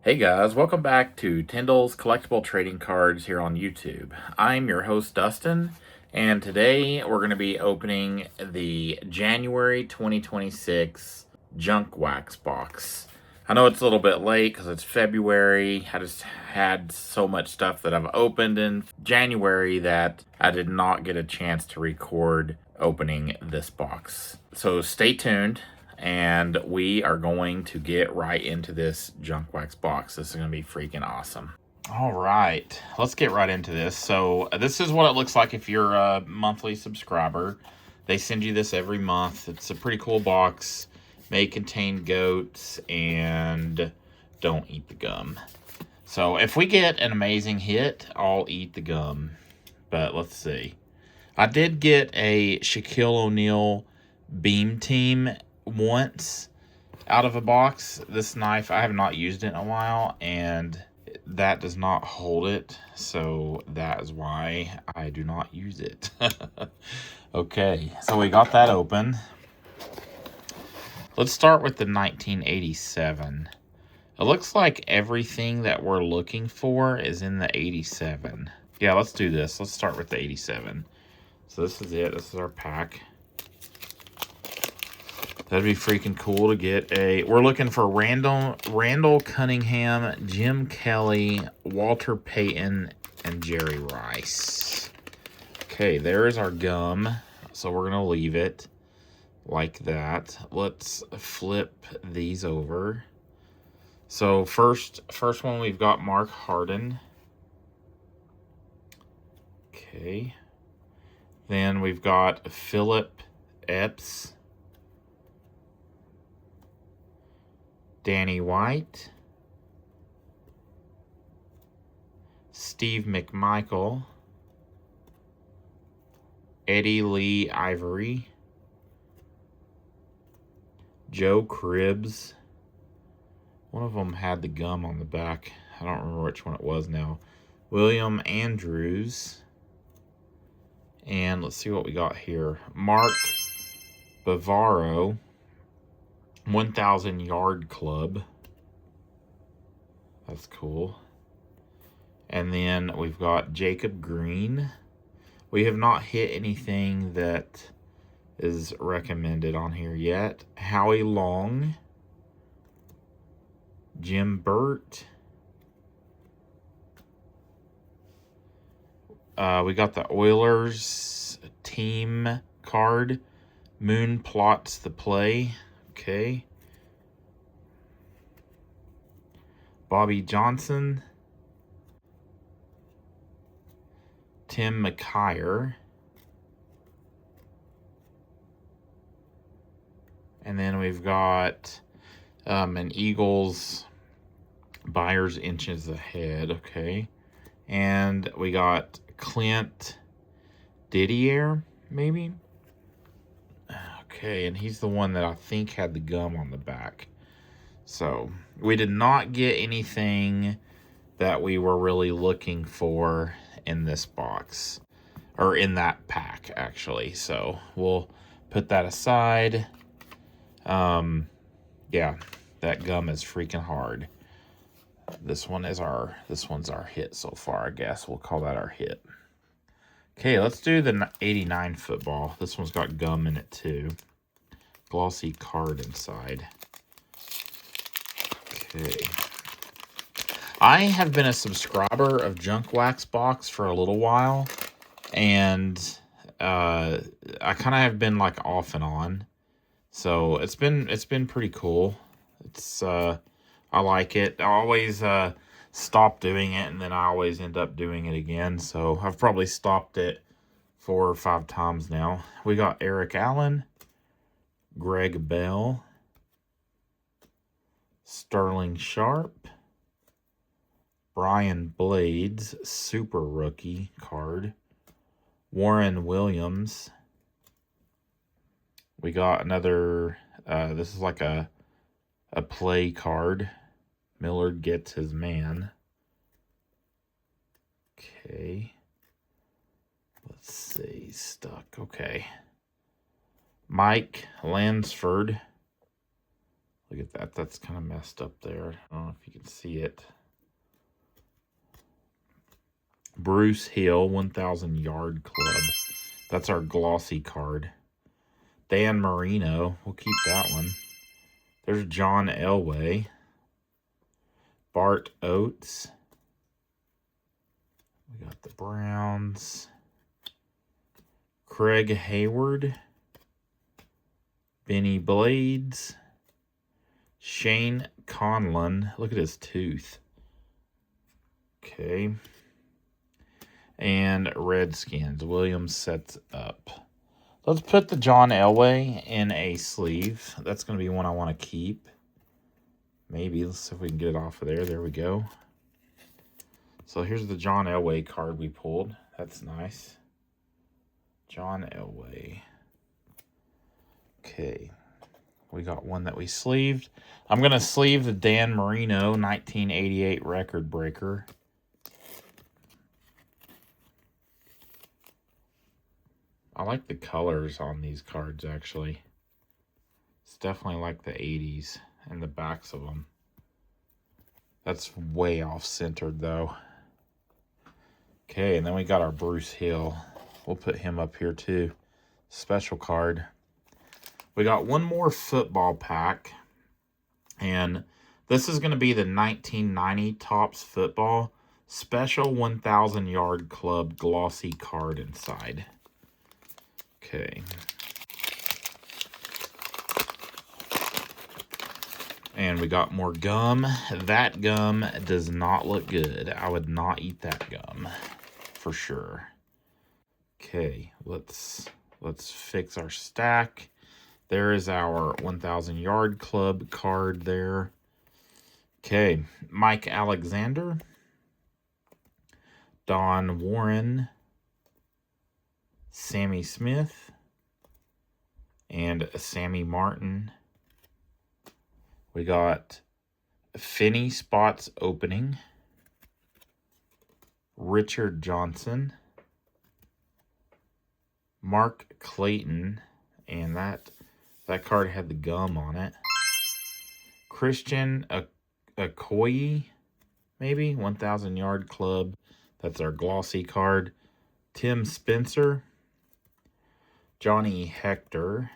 Hey guys, welcome back to Tyndall's Collectible Trading Cards here on YouTube. I'm your host Dustin, and today we're going to be opening the January 2026 Junk Wax box. I know it's a little bit late because it's February. I just had so much stuff that I've opened in January that I did not get a chance to record opening this box. So stay tuned and we are going to get right into this Junk Wax box. This is going to be freaking awesome. All right, let's get right into this. So this is what it looks like if you're a monthly subscriber. They send you this every month. It's a pretty cool box. May contain goats and don't eat the gum. So if we get an amazing hit, I'll eat the gum. But let's see. I did get a Shaquille O'Neal Beam Team once out of a box. This knife, I have not used it in a while, and that does not hold it, so that is why I do not use it. Okay, so we got that open. Let's start with the 1987. It looks like everything that we're looking for is in the 87. Yeah, let's do this. Let's start with the 87. So this is it. This is our pack. That'd be freaking cool to get a... We're looking for Randall Cunningham, Jim Kelly, Walter Payton, and Jerry Rice. Okay, there's our gum. So we're going to leave it like that. Let's flip these over. So first one, we've got Mark Harden. Okay. Then we've got Philip Epps. Danny White, Steve McMichael, Eddie Lee Ivory, Joe Cribbs. One of them had the gum on the back. I don't remember which one it was now. William Andrews. And let's see what we got here. Mark Bavaro. 1,000 Yard Club. That's cool. And then we've got Jacob Green. We have not hit anything that is recommended on here yet. Howie Long. Jim Burt. We got the Oilers team card. Moon Plots the Play. Okay. Bobby Johnson. Tim McKyer. And then we've got an Eagles Buyers Inches Ahead. Okay. And we got Clint Didier, maybe? Okay, and he's the one that I think had the gum on the back. So, we did not get anything that we were really looking for in this box. Or in that pack, actually. So, we'll put that aside. Yeah, that gum is freaking hard. This one's our hit so far, I guess. We'll call that our hit. Okay, let's do the 89 football. This one's got gum in it too. Glossy card inside. Okay. I have been a subscriber of Junk Wax Box for a little while, and I kind of have been like off and on. So it's been pretty cool. It's I like it. I always stop doing it, and then I always end up doing it again. So I've probably stopped it 4 or 5 times now. We got Eric Allen, Greg Bell, Sterling Sharp, Brian Blades, super rookie card, Warren Williams. We got another, this is like a play card. Millard Gets His Man. Okay. Let's see, stuck. Okay. Mike Lansford. Look at that. That's kind of messed up there. I don't know if you can see it. Bruce Hill, 1,000 Yard Club. That's our glossy card. Dan Marino. We'll keep that one. There's John Elway. Bart Oates. We got the Browns. Craig Hayward. Benny Blades. Shane Conlon. Look at his tooth. Okay. And Redskins. Williams sets up. Let's put the John Elway in a sleeve. That's going to be one I want to keep. Maybe. Let's see if we can get it off of there. There we go. So here's the John Elway card we pulled. That's nice. John Elway. Okay. We got one that we sleeved. I'm going to sleeve the Dan Marino 1988 record breaker. I like the colors on these cards, actually. It's definitely like the 80s and the backs of them. That's way off-centered, though. Okay, and then we got our Bruce Hill. We'll put him up here, too. Special card. We got one more football pack. And this is going to be the 1990 Topps Football Special 1,000 Yard Club glossy card inside. Okay. And we got more gum. That gum does not look good. I would not eat that gum for sure. Okay, let's fix our stack. There is our 1,000 Yard Club card there. Okay, Mike Alexander. Don Warren. Sammy Smith. And Sammy Martin. We got Finney Spots opening. Richard Johnson. Mark Clayton. And that card had the gum on it. Christian Okoye, maybe? 1,000 Yard Club. That's our glossy card. Tim Spencer. Johnny Hector.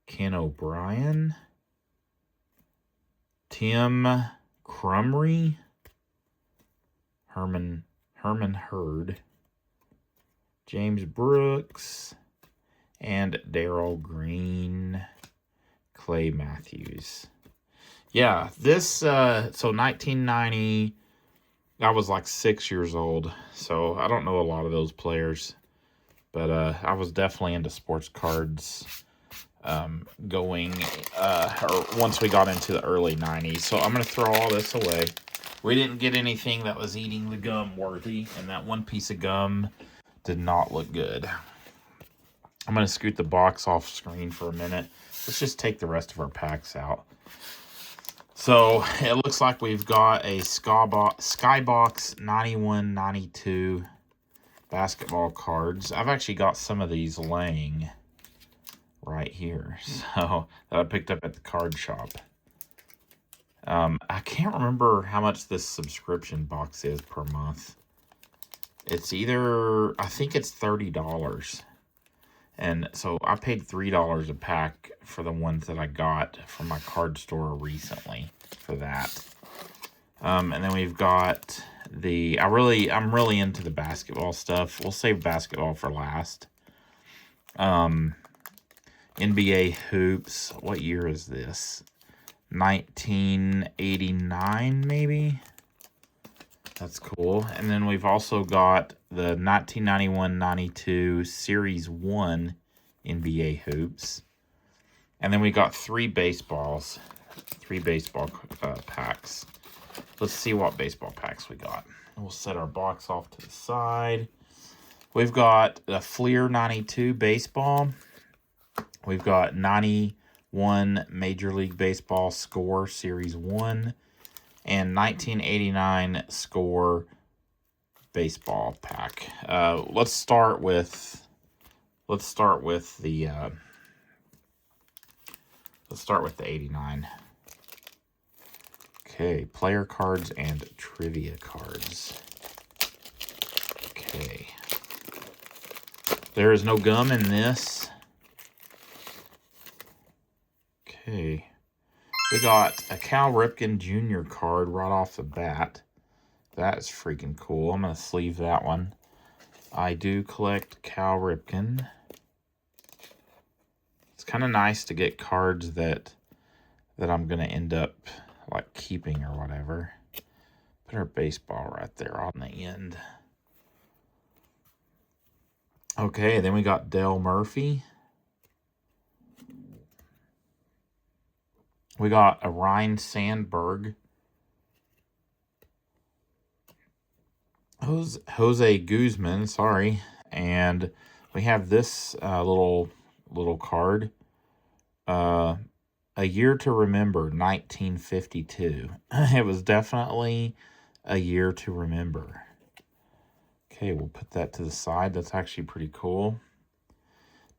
Ken O'Brien. Tim Crumry. Herman Hurd. James Brooks. And Darryl Green. Clay Matthews. Yeah, this, so 1990, I was like 6 years old, so I don't know a lot of those players, but I was definitely into sports cards going, or once we got into the early 90s, so I'm going to throw all this away. We didn't get anything that was eating the gum worthy, and that one piece of gum did not look good. I'm going to scoot the box off screen for a minute. Let's just take the rest of our packs out. So, it looks like we've got a Skybox 91-92 basketball cards. I've actually got some of these laying right here. So, that I picked up at the card shop. I can't remember how much this subscription box is per month. It's either, I think it's $30. And so I paid $3 a pack for the ones that I got from my card store recently for that. And then we've got the, I'm really into the basketball stuff. We'll save basketball for last. NBA Hoops. What year is this? 1989, maybe? That's cool. And then we've also got the 1991-92 Series 1 NBA Hoops. And then we got three baseball packs. Let's see what baseball packs we got. We'll set our box off to the side. We've got the Fleer 92 baseball. We've got 91 Major League Baseball Score Series 1. And 1989 Score baseball pack. Let's start with the Let's start with the 89. Okay, player cards and trivia cards. Okay. There is no gum in this. Okay. We got a Cal Ripken Jr. card right off the bat. That is freaking cool. I'm going to sleeve that one. I do collect Cal Ripken. It's kind of nice to get cards that I'm going to end up like keeping or whatever. Put our baseball right there on the end. Okay, then we got Dale Murphy. We got a Ryne Sandberg. Jose Guzman, sorry. And we have this little card. A Year to Remember, 1952. It was definitely a year to remember. Okay, we'll put that to the side. That's actually pretty cool.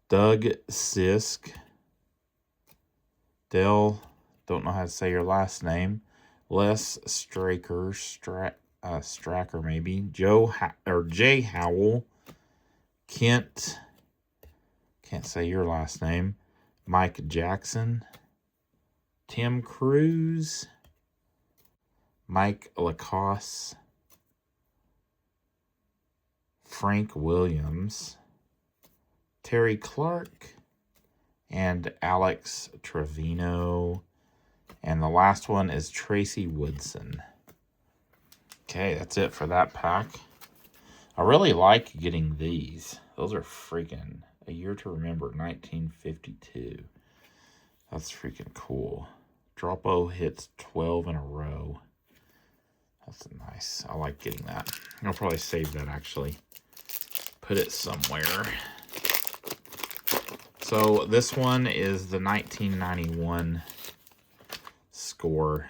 Doug Sisk. Dell, don't know how to say your last name. Les Straker, Stracker maybe. Jay Howell. Kent, can't say your last name. Mike Jackson. Tim Cruz. Mike Lacoste. Frank Williams. Terry Clark. And Alex Trevino. And the last one is Tracy Woodson. Okay, that's it for that pack. I really like getting these. Those are freaking A Year to Remember, 1952. That's freaking cool. Dropo hits 12 in a row. That's nice. I like getting that. I'll probably save that, actually. Put it somewhere. So this one is the 1991 Score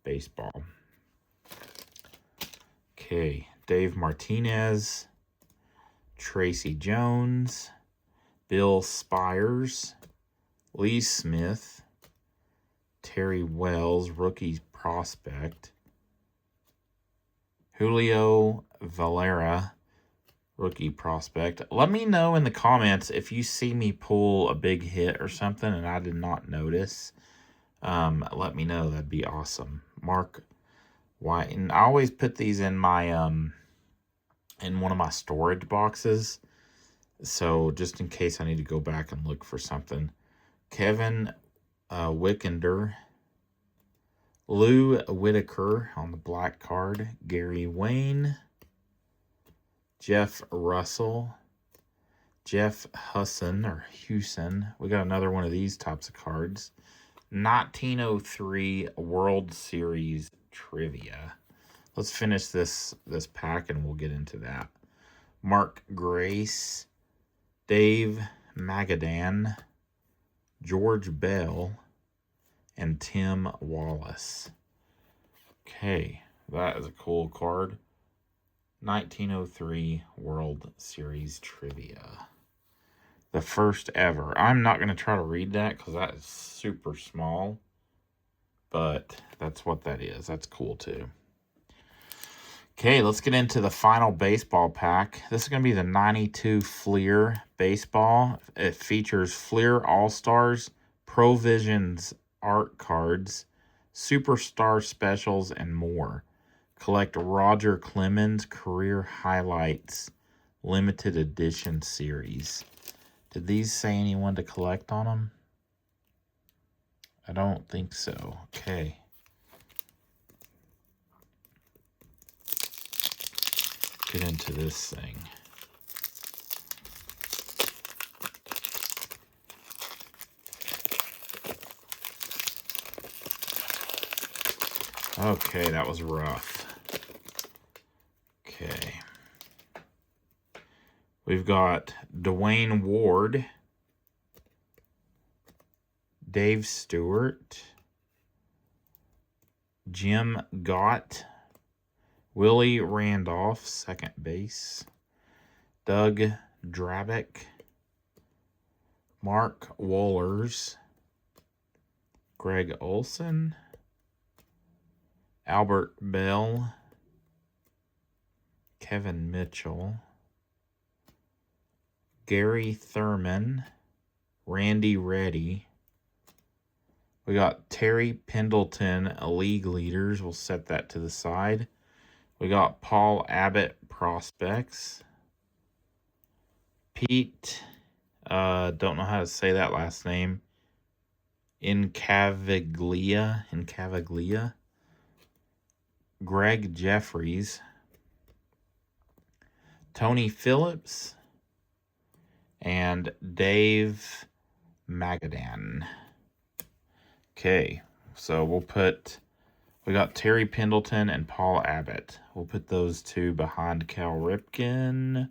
baseball. Okay, Dave Martinez, Tracy Jones, Bill Spires, Lee Smith, Terry Wells, rookie prospect, Julio Valera, rookie prospect. Let me know in the comments if you see me pull a big hit or something and I did not notice. Let me know. That'd be awesome. Mark White. And I always put these in my in one of my storage boxes. So just in case I need to go back and look for something. Kevin Wickender. Lou Whitaker on the black card. Gary Wayne. Jeff Russell. Jeff Husson or Hewson. We got another one of these types of cards. 1903 World Series Trivia. Let's finish this pack and we'll get into that. Mark Grace. Dave Magadan. George Bell. And Tim Wallace. Okay, that is a cool card. 1903 World Series Trivia. The first ever. I'm not going to try to read that because that is super small. But that's what that is. That's cool too. Okay, let's get into the final baseball pack. This is going to be the 92 Fleer baseball. It features Fleer All-Stars, Provisions art cards, Superstar specials, and more. Collect Roger Clemens Career Highlights Limited Edition Series. Did these say anyone to collect on them? I don't think so. Okay. Get into this thing. Okay, that was rough. Okay. We've got Dwayne Ward, Dave Stewart, Jim Gott, Willie Randolph, second base, Doug Drabick, Mark Wohlers, Greg Olson, Albert Bell, Kevin Mitchell, Gary Thurman, Randy Reddy. We got Terry Pendleton, League Leaders. We'll set that to the side. We got Paul Abbott, Prospects. Pete, don't know how to say that last name. Incaviglia. Greg Jeffries. Tony Phillips. And Dave Magadan. Okay, so we got Terry Pendleton and Paul Abbott. We'll put those two behind Cal Ripken.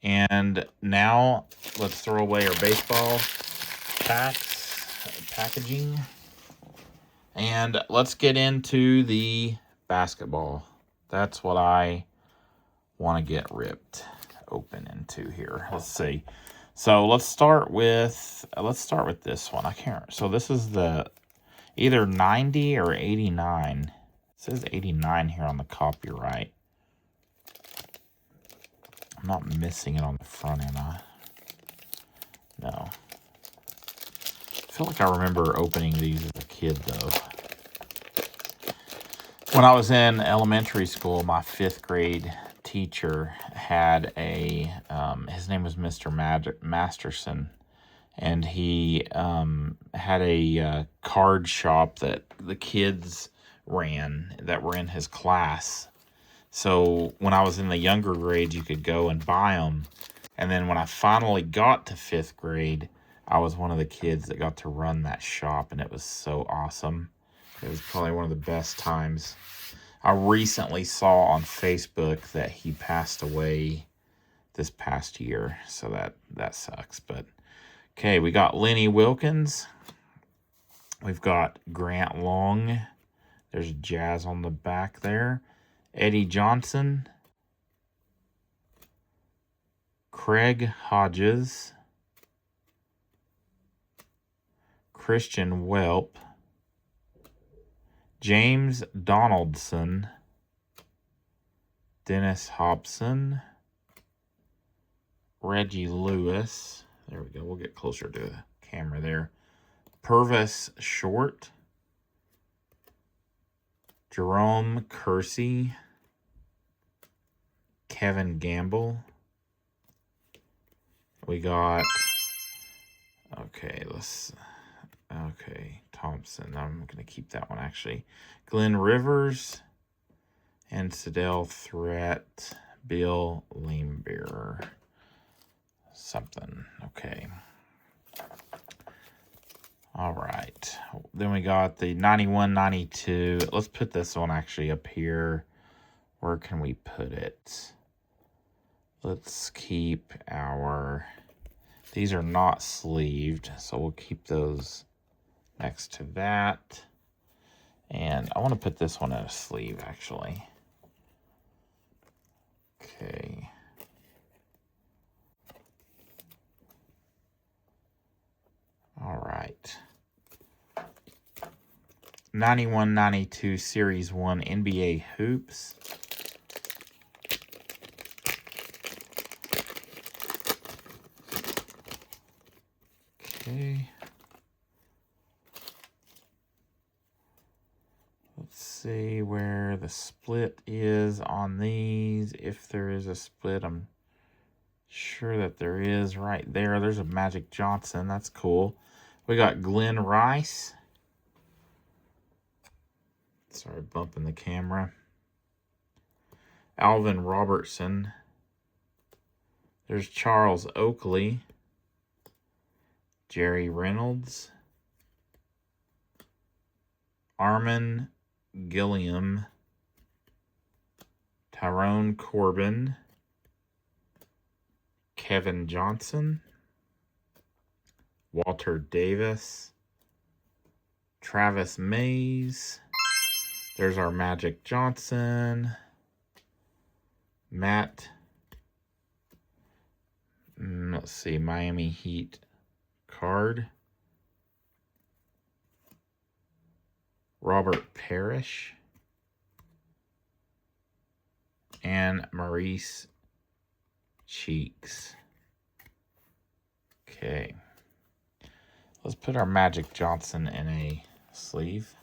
And now let's throw away our baseball packaging. And let's get into the basketball. That's what I want to get ripped open into here. Let's see. So let's start with this one. I can't. So this is the either 90 or 89. It says 89 here on the copyright. I'm not missing it on the front, am I? No. I feel like I remember opening these as a kid, though. When I was in elementary school, my 5th grade teacher had a, his name was Mr. Masterson, and he had a card shop that the kids ran that were in his class. So when I was in the younger grades, you could go and buy them. And then when I finally got to 5th grade, I was one of the kids that got to run that shop, and it was so awesome. It was probably one of the best times. I recently saw on Facebook that he passed away this past year, so that sucks. But okay, we got Lenny Wilkins. We've got Grant Long. There's Jazz on the back there. Eddie Johnson. Craig Hodges. Christian Welp. James Donaldson. Dennis Hobson. Reggie Lewis. There we go. We'll get closer to the camera there. Purvis Short. Jerome Kersey. Kevin Gamble. We got, okay, Thompson. I'm going to keep that one, actually. Glenn Rivers and Sidell Threat. Bill Lamebearer. Something. Okay. All right. Then we got the 91-92. Let's put this one actually up here. Where can we put it? Let's keep our... These are not sleeved, so we'll keep those next to that. And I want to put this one in a sleeve, actually. Okay. All right. 91-92 Series 1 NBA Hoops. Okay. Let's see where the split is on these. If there is a split, I'm sure that there is right there. There's a Magic Johnson. That's cool. We got Glenn Rice. Sorry, bumping the camera. Alvin Robertson. There's Charles Oakley. Jerry Reynolds. Armin Gilliam. Tyrone Corbin. Kevin Johnson. Walter Davis. Travis Mays. There's our Magic Johnson. Matt. Let's see, Miami Heat card. Robert Parrish, and Maurice Cheeks. Okay. Let's put our Magic Johnson in a sleeve.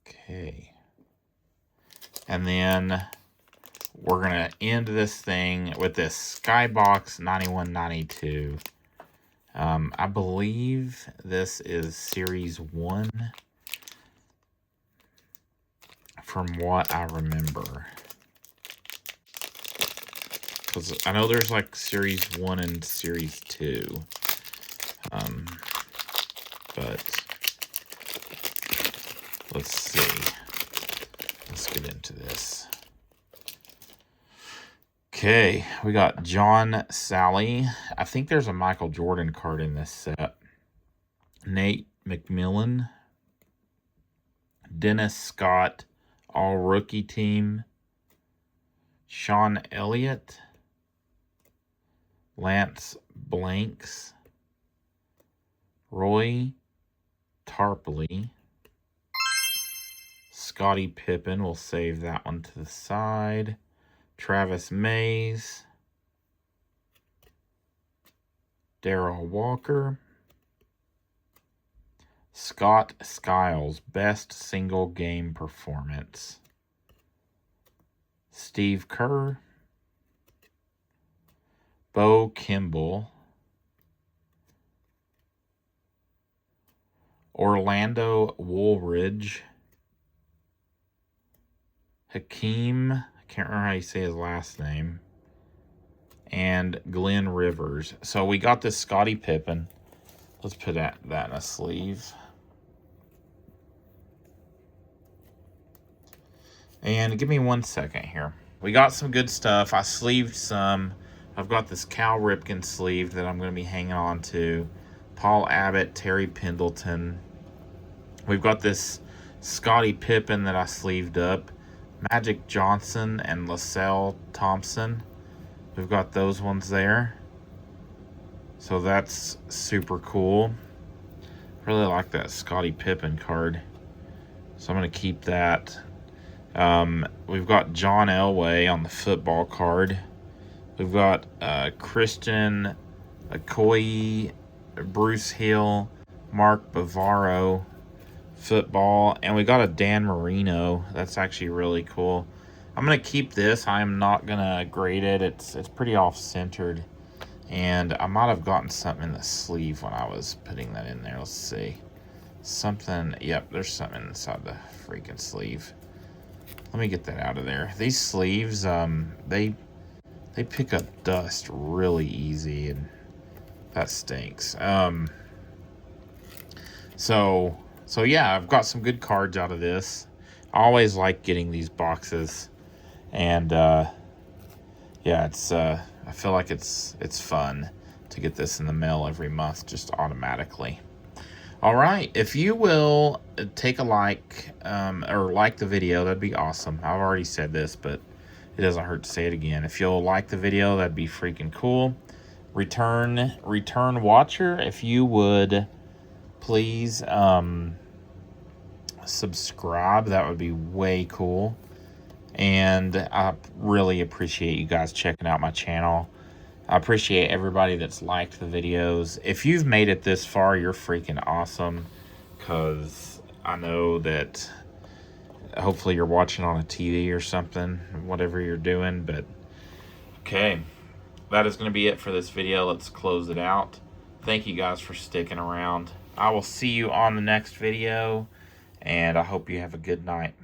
Okay. And then we're going to end this thing with this Skybox 9192. I believe this is Series 1 from what I remember. Because I know there's like Series 1 and Series 2. But let's see. Let's get into this. Okay, we got John Sally. I think there's a Michael Jordan card in this set. Nate McMillan. Dennis Scott, all rookie team. Sean Elliott. Lance Blanks. Roy Tarpley. Scottie Pippen. We'll save that one to the side. Travis Mays. Darrell Walker. Scott Skiles, best single game performance. Steve Kerr. Bo Kimball. Orlando Woolridge. Hakeem, I can't remember how you say his last name. And Glenn Rivers. So we got this Scottie Pippen. Let's put that in a sleeve. And give me 1 second here. We got some good stuff. I sleeved some. I've got this Cal Ripken sleeve that I'm going to be hanging on to. Paul Abbott, Terry Pendleton. We've got this Scottie Pippen that I sleeved up. Magic Johnson and LaSalle Thompson. We've got those ones there. So that's super cool. Really like that Scottie Pippen card. So I'm going to keep that. We've got John Elway on the football card. We've got Christian Okoye, Bruce Hill, Mark Bavaro, football. And we got a Dan Marino. That's actually really cool. I'm going to keep this. I am not going to grade it. It's pretty off-centered. And I might have gotten something in the sleeve when I was putting that in there. Let's see. Something. Yep, there's something inside the freaking sleeve. Let me get that out of there. These sleeves, they pick up dust really easy, and that stinks. So yeah, I've got some good cards out of this. I always like getting these boxes, and yeah, it's I feel like it's fun to get this in the mail every month just automatically. All right, if you will take a like or like the video, that'd be awesome. I've already said this, but it doesn't hurt to say it again. If you'll like the video, that'd be freaking cool. Return watcher, if you would please subscribe, that would be way cool. And I really appreciate you guys checking out my channel. I appreciate everybody that's liked the videos. If you've made it this far, you're freaking awesome, because I know that hopefully you're watching on a TV or something, whatever you're doing. But okay, that is going to be it for this video. Let's close it out. Thank you guys for sticking around. I will see you on the next video, and I hope you have a good night.